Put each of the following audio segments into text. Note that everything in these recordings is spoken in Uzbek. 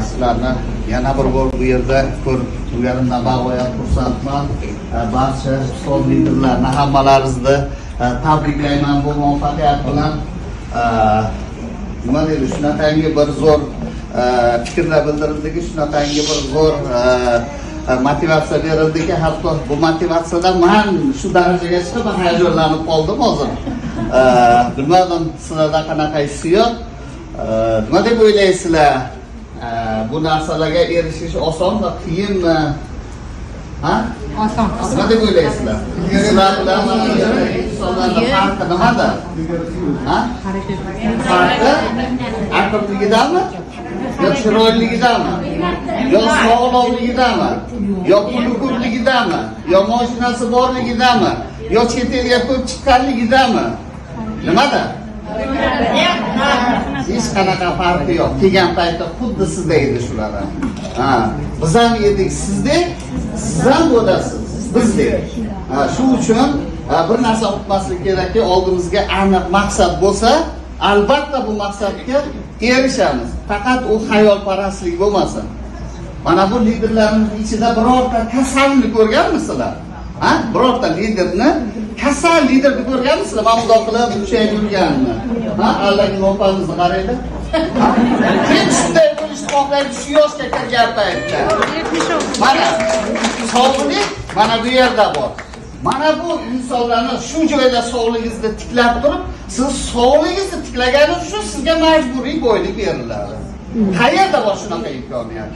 Sizlarni yana bir bor bu yerda ko'rib turganimdan bag'oyat xursandman. Barcha ustoz liderlarni hammalaringizni tabriklayman bu muvaffaqiyat bilan. Nima deydi, shunaqangi bir zo'r fikrlar bildirildiki, shunaqangi bir zo'r motivatsiya berildiki, hatto bu motivatsiyadan men shu darajaga chiqib hayajonlanib qoldim hozir. Bilmadim sizlarda qanaqa hissiyot, nima deb o'ylaysizlar? Bu narsalarga erishish osonmi, qiyinmi? Ha? Oson. Nima deb o'ylaysizlar? Sizlar bilan insonlarning farqi nimada? Ha? Farqi aqlligidami? Yo chiroyligidami? Yo sog'lomligidami? Yo puli ko'pligidami? Yo mashinasi borligidami? Yo chet elga ko'p chiqqanligidami? Nimada? Hech qanaqa farqi yo'q. Kelgan paytda xuddi sizda edi shular ham. Ha, biz ham edik sizdek, siz ham bo'lasiz, bizdek. Shu uchun bir narsa unutmaslik kerakki, oldimizga aniq maqsad bo'lsa, albatta bu maqsadga erishamiz. Faqat u xayolparastlik bo'lmasin. Mana bu liderlarning ichida birorta kasalni ko'rganmisizlar? Ha? Birorta liderni kasal liderni ko'rganmisizlar? Mana bundoq qilib ushayib yurganini. Ha? Allohning opamizni qaraydi. Kim shunday bo'lishni xohlaydi shu yoshga kirgan paytda? Mana sog'lik mana bu yerda bor. Mana bu insonlarni shu joyda sog'ligingizni tiklab turib, siz sog'ligingizni tiklaganingiz uchun sizga majburiy boylik beriladi. Qayerda bor shunaqa imkoniyat?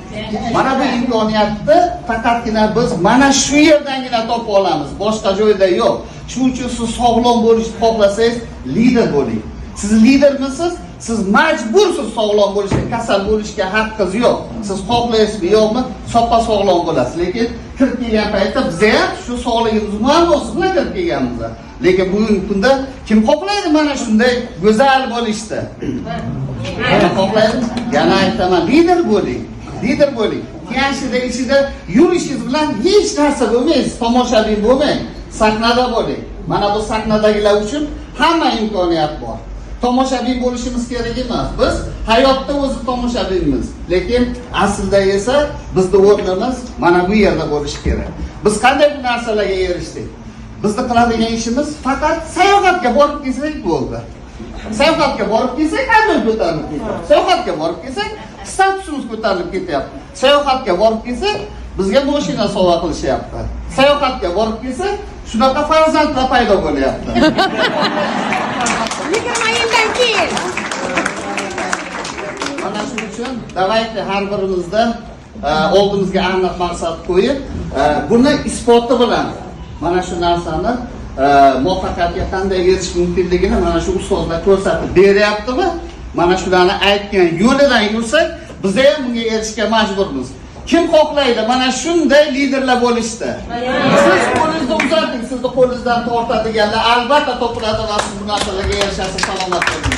Mana bu imkoniyatni faqatgina biz mana shu yerdangina topa olamiz. Boshqa joyda yo'q. Shuning uchun siz sog'lom bo'lishni xohlasangiz, lider bo'ling. Siz lidermisiz? Siz majbursiz sog'lom bo'lishga, kasal bo'lishga haqqingiz yo'q. Siz xohlaysizmi, yo'qmi? Soppa sog'lom bo'lasiz. Lekin kirib kelgan paytda bizga ham shu sog'ligimiz muammo bo'lsin bilan kirib kelganmiz. Lekin bugungi kunda kim xohlaydi mana shunday go'zal bo'lishni? Kim xohlaydi? Yana aytaman, lider bo'ling. Lider bo'ling. Kiyashida ichida yurishingiz bilan hech narsa bo'lmaysiz, tomoshabin bo'lmang. Sahnada bo'ling. Mana bu sahnadagilar uchun hamma imkoniyat bor. Tomoshabin bo'lishimiz kerak emas. Biz hayotda o'zi tomoshabinmiz. Lekin aslida esa bizning o'rnimiz mana bu yerda bo'lishi kerak. Biz qanday bu narsalarga erishdik? Bizning qiladigan ishimiz faqat sayohatga borib kelsak bo'ldi. Sayohatga borib kelsak, qanday ko'tarilib ketadi? Sayohatga borib kelsak, statusimiz ko'tarilib ketyapti. Sayohatga borib kelsak, bizga mashina sovg'a qilishyapti. Sayohatga borib kelsak, shunaqa farzandlar paydo bo'lyapti. 20 yildan keyin. Mana shuning uchun davayki har birimizdan oldimizga aniq maqsad qo'yib, buni isboti bilan mana shu narsani muvaffaqiyatga qanday erishish mumkinligini mana shu ustozlar ko'rsatib beryaptimi? Mana shularni aytgan yo'lidan yursak, biz ham bunga erishishga majburmiz. Kim xohlaydi mana shunday liderlar bo'lishdi? Siz qo'lingizni uzating, sizni qo'lingizdan tortadiganlar albatta topiladi va siz bu narsalarga erishasiz. Salomat bo'ling.